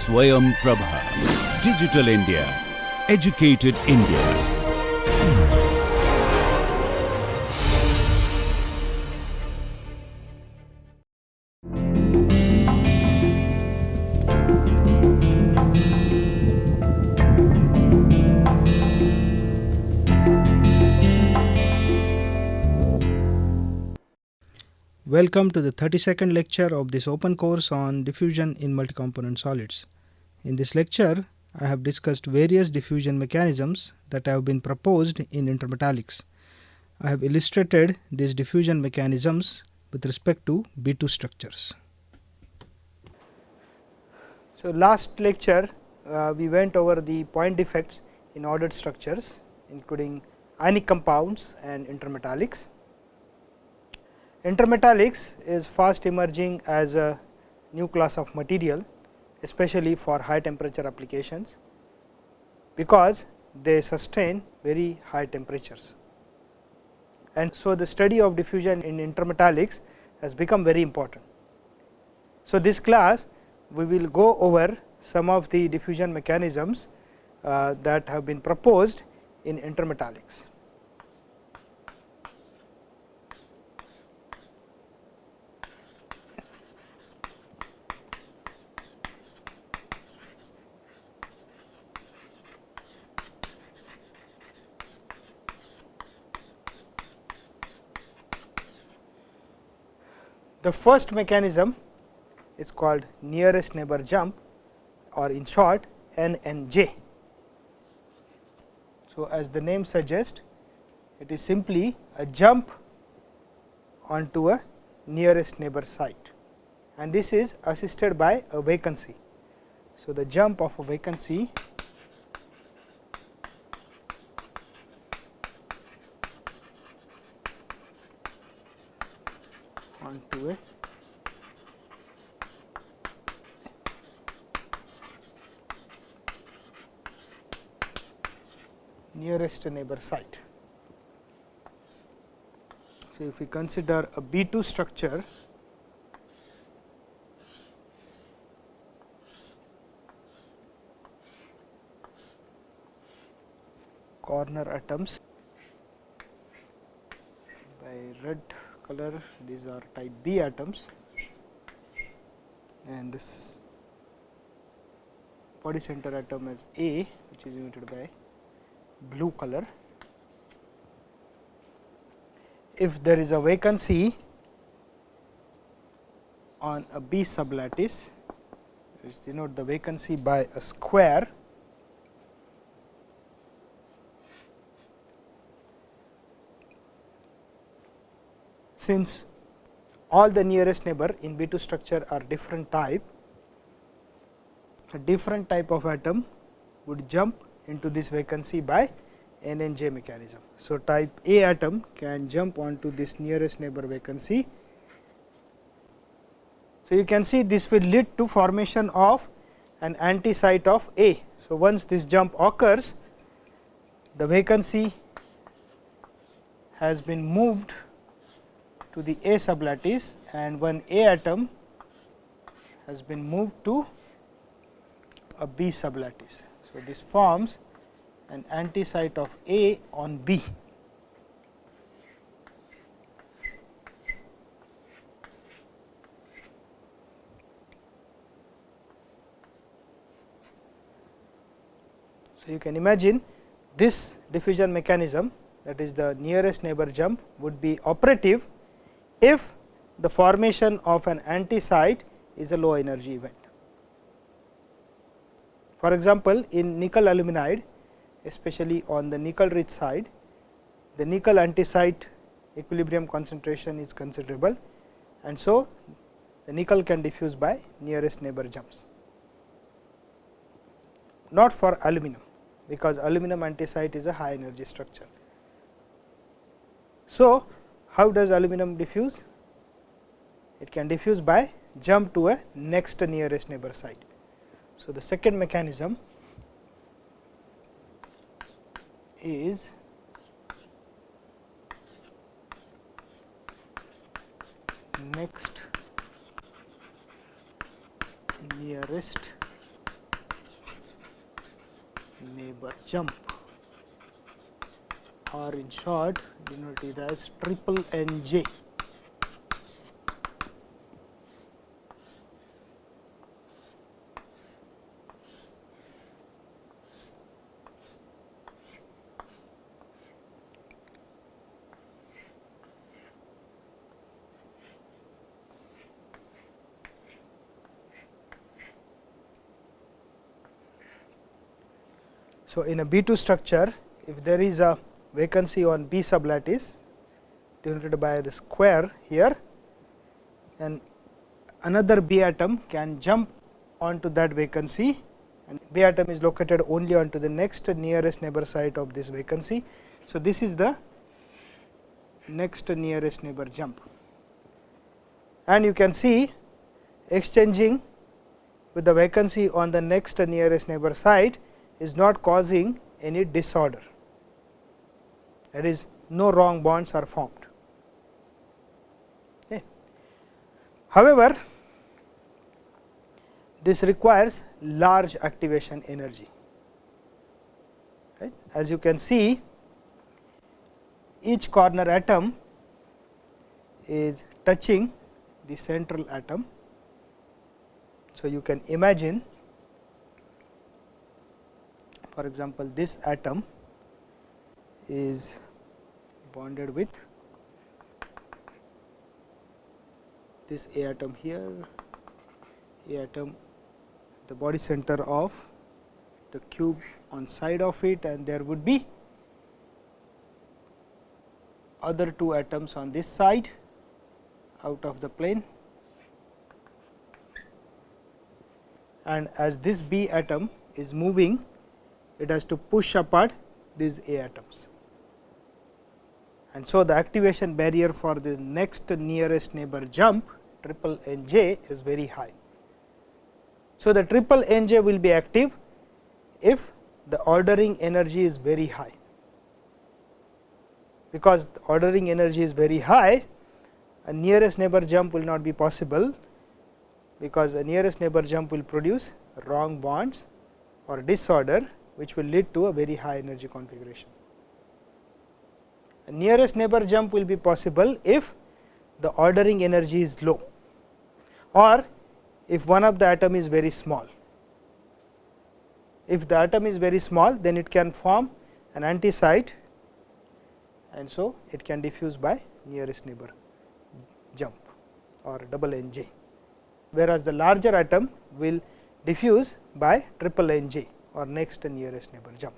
SwayamPrabha. Digital India. Educated India. Welcome to the 32nd lecture of this open course on diffusion in multi-component solids. In this lecture, I have discussed various diffusion mechanisms that have been proposed in intermetallics. I have illustrated these diffusion mechanisms with respect to B2 structures. So, last lecture we went over the point defects in ordered structures including ionic compounds and intermetallics. Intermetallics is fast emerging as a new class of material, especially for high temperature applications, because they sustain very high temperatures. And so, the study of diffusion in intermetallics has become very important. So, this class we will go over some of the diffusion mechanisms that have been proposed in intermetallics. The first mechanism is called nearest neighbor jump, or in short NNJ. So, as the name suggests, it is simply a jump onto a nearest neighbor site, and this is assisted by a vacancy. So, the jump of a vacancy onto a nearest neighbor site. So, if we consider a B2 structure, corner atoms by red color, these are type B atoms, and this body center atom is A, which is denoted by blue color. If there is a vacancy on a B sublattice, let's denote the vacancy by a square, since all the nearest neighbor in B2 structure are different type, a different type of atom would jump into this vacancy by NNJ mechanism. So, type A atom can jump onto this nearest neighbor vacancy. So, you can see this will lead to formation of an anti site of A. So, once this jump occurs, the vacancy has been moved to the A sublattice, and one A atom has been moved to a B sublattice. So, this forms an anti site of A on B. So, you can imagine this diffusion mechanism, that is the nearest neighbor jump, would be operative if the formation of an anti site is a low energy event. For example, in nickel aluminide, especially on the nickel rich side, the nickel anti site equilibrium concentration is considerable, and so the nickel can diffuse by nearest neighbor jumps. Not for aluminum, because aluminum anti site is a high energy structure. So, how does aluminum diffuse? It can diffuse by jump to a next nearest neighbor site. So, the second mechanism is next nearest neighbor jump, or in short denoted as triple NJ. So, in a B2 structure, if there is a vacancy on B sublattice denoted by the square here, and another B atom can jump onto that vacancy, and B atom is located only onto the next nearest neighbor site of this vacancy. So, this is the next nearest neighbor jump, and you can see exchanging with the vacancy on the next nearest neighbor site is not causing any disorder, that is, no wrong bonds are formed. Okay. However, this requires large activation energy. Right. As you can see, each corner atom is touching the central atom. So, you can imagine, for example, this atom is bonded with this A atom here, A atom, the body center of the cube on side of it, and there would be other two atoms on this side out of the plane, and as this B atom is moving, it has to push apart these A atoms, and so the activation barrier for the next nearest neighbor jump triple NJ is very high. So, the triple NJ will be active if the ordering energy is very high, because the ordering energy is very high, a nearest neighbor jump will not be possible, because a nearest neighbor jump will produce wrong bonds or disorder, which will lead to a very high energy configuration. A nearest neighbor jump will be possible if the ordering energy is low, or if one of the atom is very small. If the atom is very small, then it can form an anti site, and so it can diffuse by nearest neighbor jump or double NJ, whereas the larger atom will diffuse by triple NJ or next nearest neighbor jump.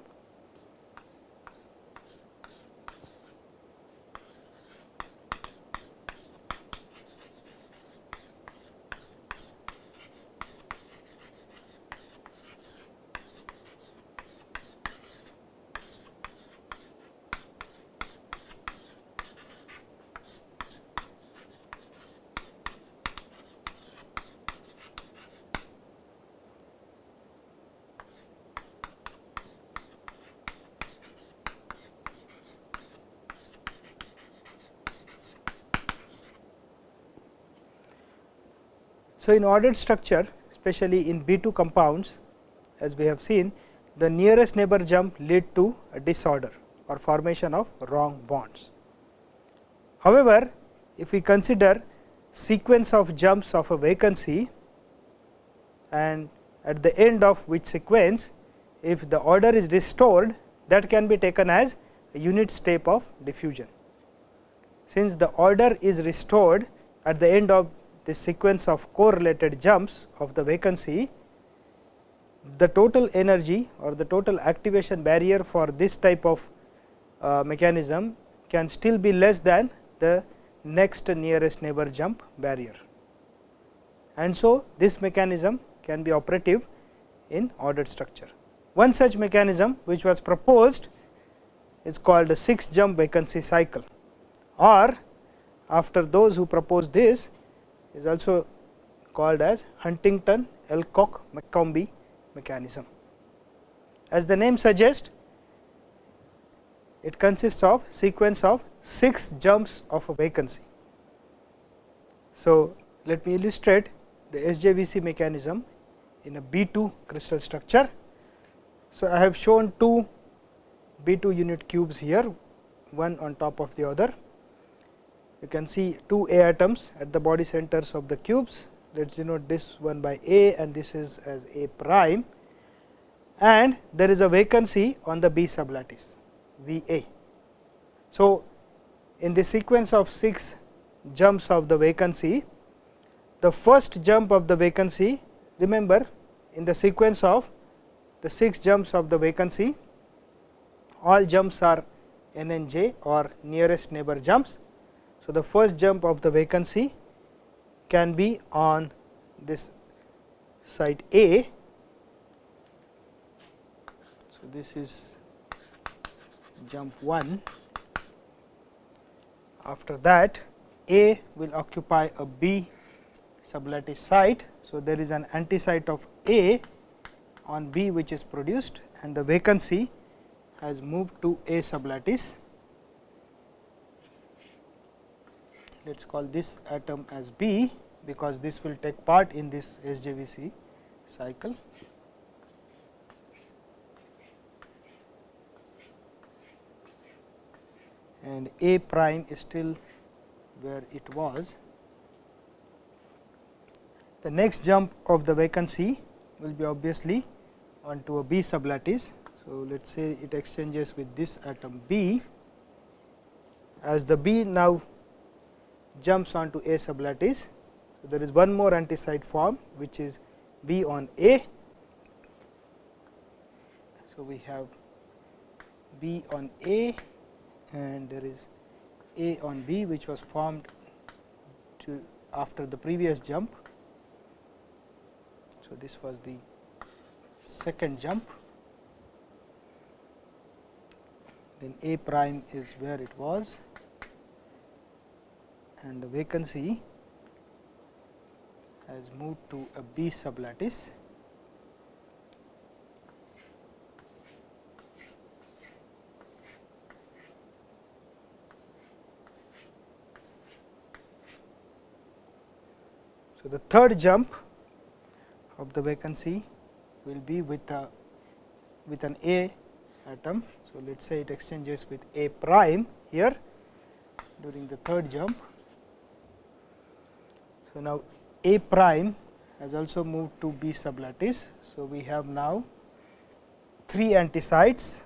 So, in ordered structure, especially in B2 compounds, as we have seen, the nearest neighbor jump lead to a disorder or formation of wrong bonds. However, if we consider sequence of jumps of a vacancy, and at the end of which sequence, if the order is restored, that can be taken as a unit step of diffusion. Since the order is restored at the end of the sequence of correlated jumps of the vacancy, the total energy or the total activation barrier for this type of mechanism can still be less than the next nearest neighbor jump barrier, and so this mechanism can be operative in ordered structure. One such mechanism which was proposed is called the 6 jump vacancy cycle, or after those who proposed this, is also called as Huntington-Alcock-McCombie mechanism. As the name suggests, it consists of sequence of 6 jumps of a vacancy. So, let me illustrate the SJVC mechanism in a B2 crystal structure. So, I have shown two B2 unit cubes here, one on top of the other. You can see two A atoms at the body centers of the cubes. Let us denote this one by A and this is as A prime, and there is a vacancy on the B sublattice V A. So, in the sequence of 6 jumps of the vacancy, the first jump of the vacancy, remember in the sequence of the 6 jumps of the vacancy, all jumps are n and j or nearest neighbor jumps. So, the first jump of the vacancy can be on this site A. So, this is jump 1. After that, A will occupy a B sublattice site. So, there is an anti-site of A on B which is produced, and the vacancy has moved to A sublattice. Let us call this atom as B, because this will take part in this SJVC cycle. And A prime is still where it was. The next jump of the vacancy will be obviously onto a B sublattice. So, let us say it exchanges with this atom B. As the B now jumps onto A sublattice, so there is one more anti-site form which is B on A. So, we have B on A and there is A on B which was formed after the previous jump. So, this was the second jump, then A prime is where it was, and the vacancy has moved to a B sublattice. So, the third jump of the vacancy will be with an A atom. So, let us say it exchanges with A prime here during the third jump. So, now A prime has also moved to B sublattice. So, we have now 3 anti-sites,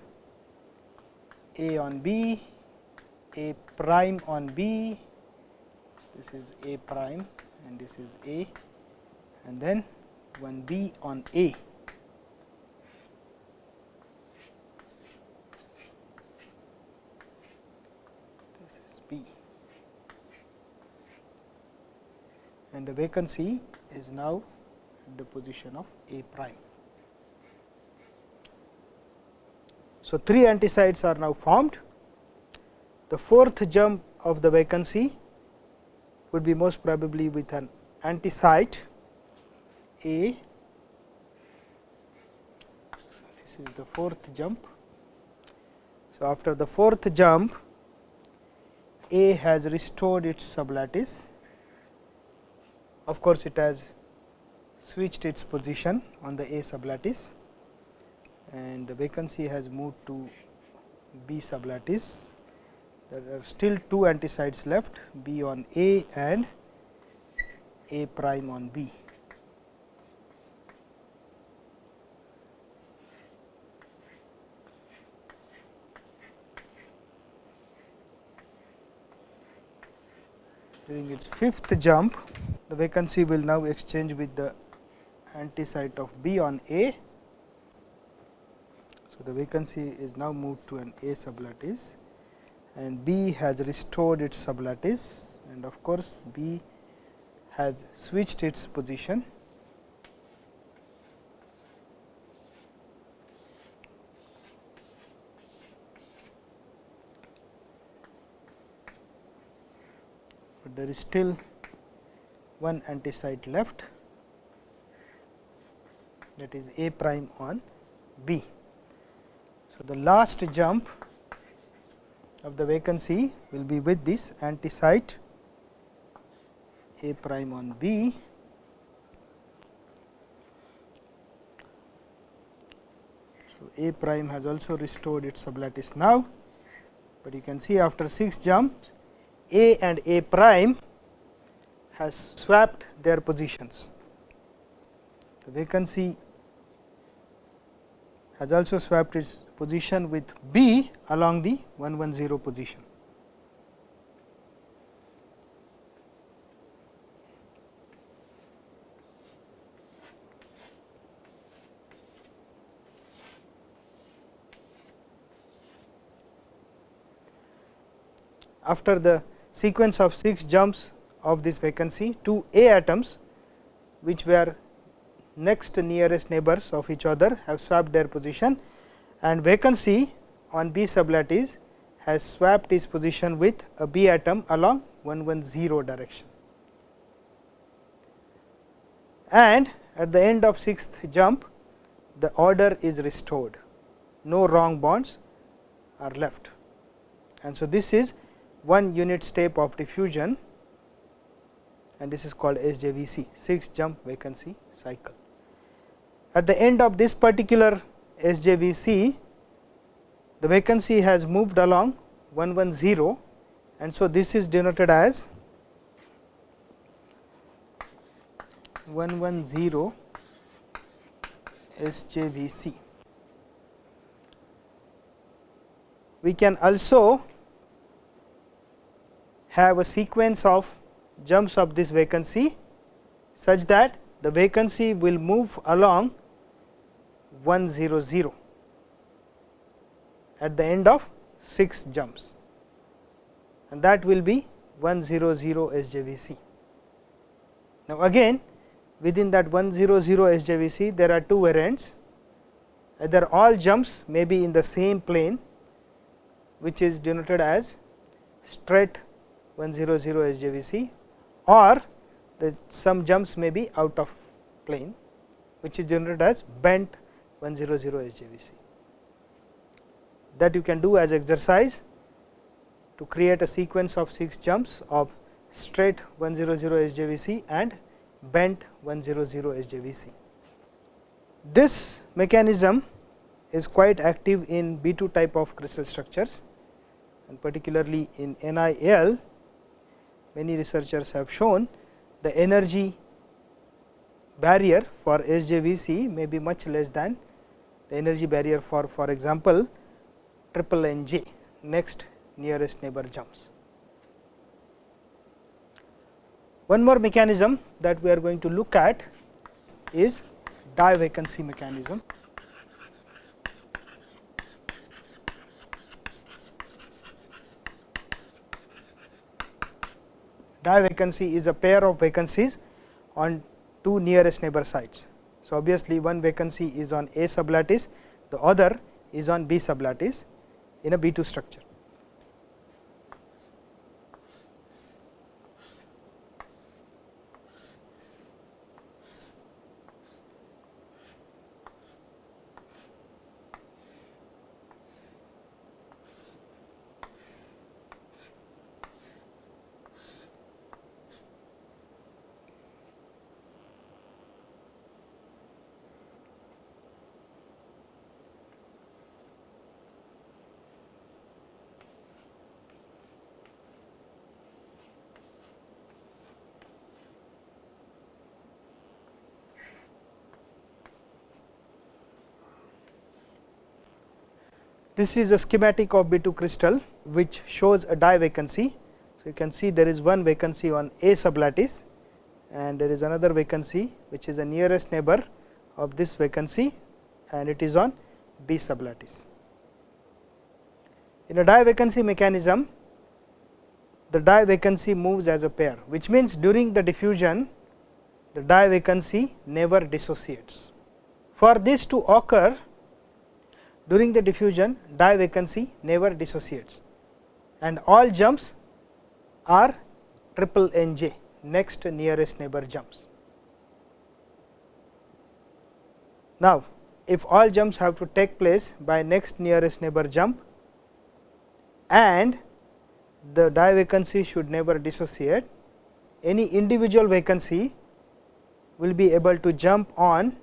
A on B, A prime on B, this is A prime and this is A, and then one B on A. This is B, and the vacancy is now at the position of A prime. So, 3 anti-sites are now formed. The fourth jump of the vacancy would be most probably with an anti-site A. This is the fourth jump. So, after the fourth jump, A has restored its sublattice. Of course, it has switched its position on the A sublattice, and the vacancy has moved to B sublattice. There are still 2 anti-sites left, B on A and A prime on B. During its fifth jump, the vacancy will now exchange with the anti-site of B on A. So, the vacancy is now moved to an A sublattice, and B has restored its sublattice, and of course, B has switched its position. But there is still one anti-site left, that is A prime on B. So, the last jump of the vacancy will be with this anti-site A prime on B. So, A prime has also restored its sublattice now, but you can see after 6 jumps A and A prime has swapped their positions. The vacancy has also swapped its position with B along the 110 position. After the sequence of 6 jumps of this vacancy, 2 A atoms which were next nearest neighbors of each other have swapped their position, and vacancy on B sublattice has swapped its position with a B atom along 110 direction. And at the end of 6th jump, the order is restored, no wrong bonds are left, and so this is one unit step of diffusion, and this is called SJVC, 6 jump vacancy cycle. At the end of this particular SJVC, the vacancy has moved along 110, and so this is denoted as 110 SJVC. We can also have a sequence of jumps of this vacancy such that the vacancy will move along 100 at the end of 6 jumps, and that will be 100 SJVC. Now, again within that 100 SJVC there are 2 variants, either all jumps may be in the same plane, which is denoted as straight 100 SJVC, or some jumps may be out of plane, which is denoted as bent 100 SJVC. That you can do as exercise to create a sequence of 6 jumps of straight 100 SJVC and bent 100 SJVC. This mechanism is quite active in B2 type of crystal structures, and particularly in NIL. Many researchers have shown the energy barrier for SJVC may be much less than the energy barrier for example, triple NJ, next nearest neighbor jumps. One more mechanism that we are going to look at is die vacancy mechanism. Die vacancy is a pair of vacancies on 2 nearest neighbor sites. So, obviously, one vacancy is on A sublattice, the other is on B sublattice in a B2 structure. This is a schematic of B2 crystal which shows a die vacancy. So, you can see there is one vacancy on A sublattice, and there is another vacancy which is the nearest neighbor of this vacancy, and it is on B sublattice. In a die vacancy mechanism, the die vacancy moves as a pair, which means during the diffusion the die vacancy never dissociates. For this to occur, during the diffusion die vacancy never dissociates, and all jumps are triple NJ, next nearest neighbor jumps. Now, if all jumps have to take place by next nearest neighbor jump and the die vacancy should never dissociate, any individual vacancy will be able to jump on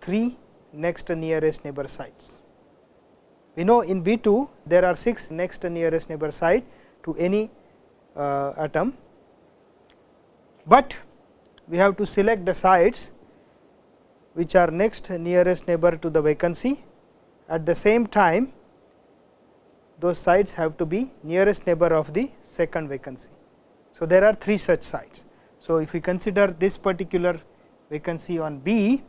3 next nearest neighbor sites. We know in B2 there are 6 next nearest neighbor site to any atom, but we have to select the sites which are next nearest neighbor to the vacancy. At the same time, those sites have to be nearest neighbor of the second vacancy. So, there are 3 such sites. So, if we consider this particular vacancy on B,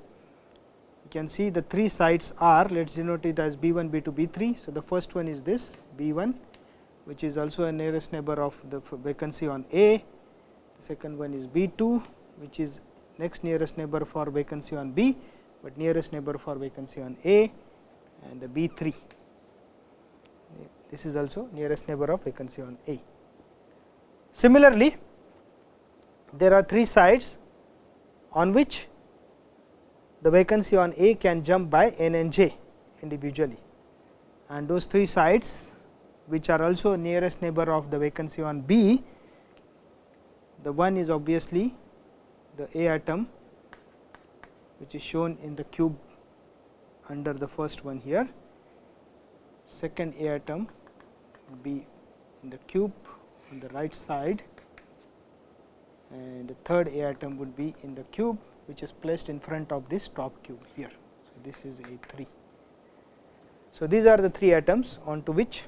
you can see the 3 sites are, let us denote it as B1, B2, B3. So, the first one is this B1, which is also a nearest neighbor of the vacancy on A. The second one is B2, which is next nearest neighbor for vacancy on B, but nearest neighbor for vacancy on A, and the B3. This is also nearest neighbor of vacancy on A. Similarly, there are 3 sites on which the vacancy on A can jump by n and j individually, and those 3 sites which are also nearest neighbor of the vacancy on B, the one is obviously the A atom, which is shown in the cube under the first one here. Second A atom would be in the cube on the right side, and the third A atom would be in the cube which is placed in front of this top cube here. So, this is A3. So, these are the 3 atoms onto which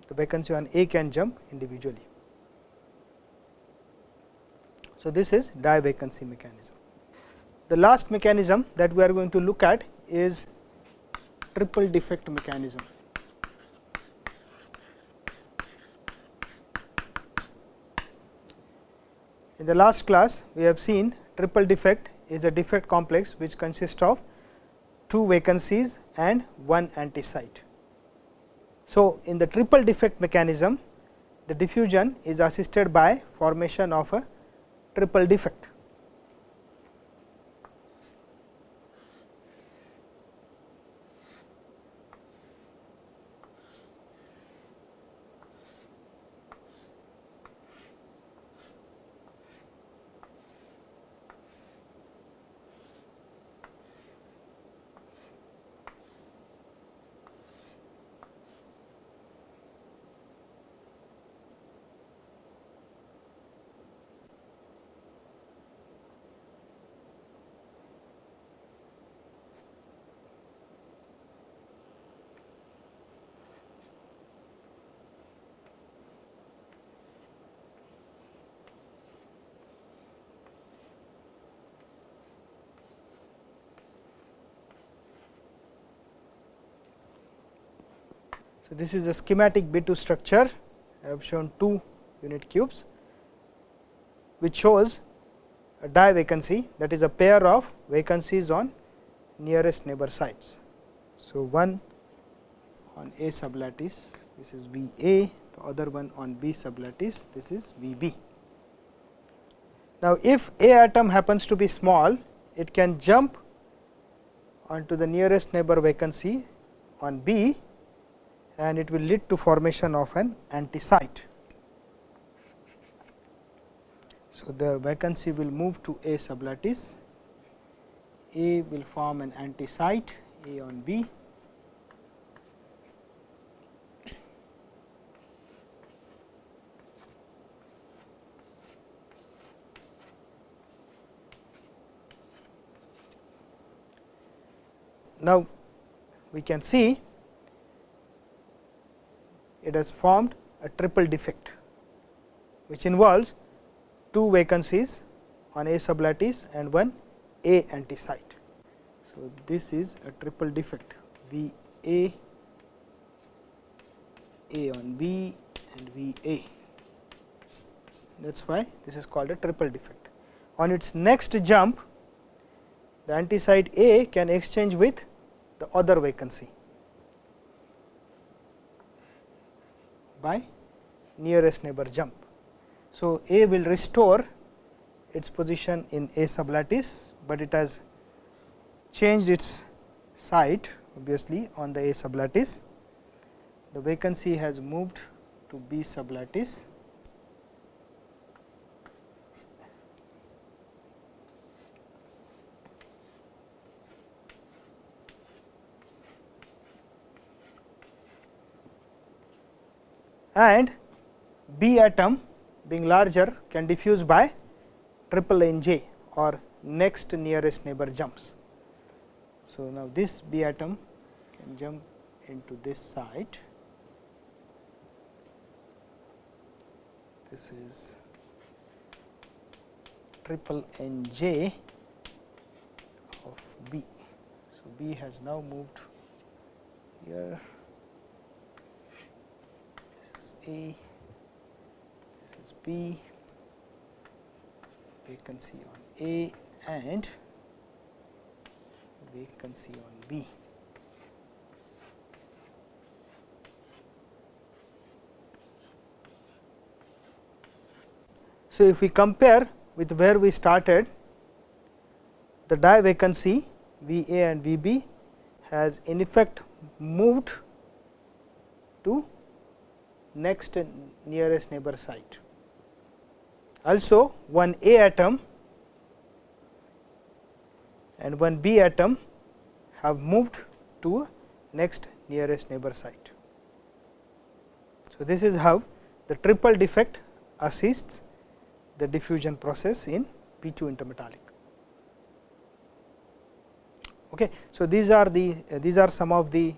the vacancy on A can jump individually. So, this is die-vacancy mechanism. The last mechanism that we are going to look at is triple defect mechanism. In the last class, we have seen triple defect is a defect complex which consists of 2 vacancies and 1 anti-site. So, in the triple defect mechanism, the diffusion is assisted by formation of a triple defect. So, this is a schematic B2 structure. I have shown 2 unit cubes which shows a die vacancy, that is a pair of vacancies on nearest neighbor sites. So, one on A sublattice, this is V A, the other one on B sublattice, this is V B. Now, if A atom happens to be small, it can jump onto the nearest neighbor vacancy on B, and it will lead to formation of an anti-site. So, the vacancy will move to A sublattice, A will form an anti-site, A on B, now we can see it has formed a triple defect which involves 2 vacancies on A sublattice and 1 A anti-site. So, this is a triple defect V A, A on B and V A. That is why this is called a triple defect. On its next jump, the anti-site A can exchange with the other vacancy by nearest neighbor jump. So, A will restore its position in A sublattice, but it has changed its site obviously on the A sublattice. The vacancy has moved to B sublattice, and B atom being larger can diffuse by triple NJ or next nearest neighbor jumps. So, now this B atom can jump into this site. This is triple NJ of B. So, B has now moved here. This is A, this is B, vacancy on A and vacancy on B. So, if we compare with where we started, the die vacancy V A and V B has in effect moved to next nearest neighbor site. Also, one A atom and one B atom have moved to next nearest neighbor site. So, this is how the triple defect assists the diffusion process in P2 intermetallic. Okay. So, these are some of the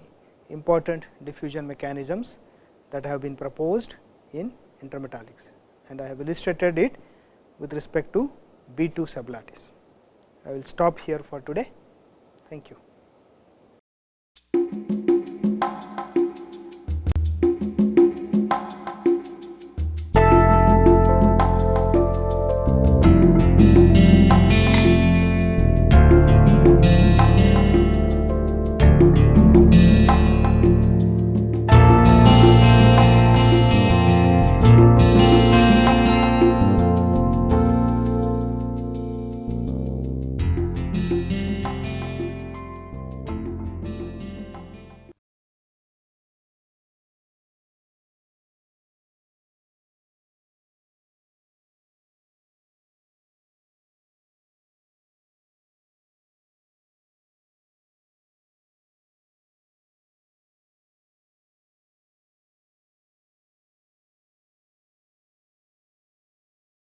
important diffusion mechanisms that have been proposed in intermetallics, and I have illustrated it with respect to B2 sublattice. I will stop here for today. Thank you.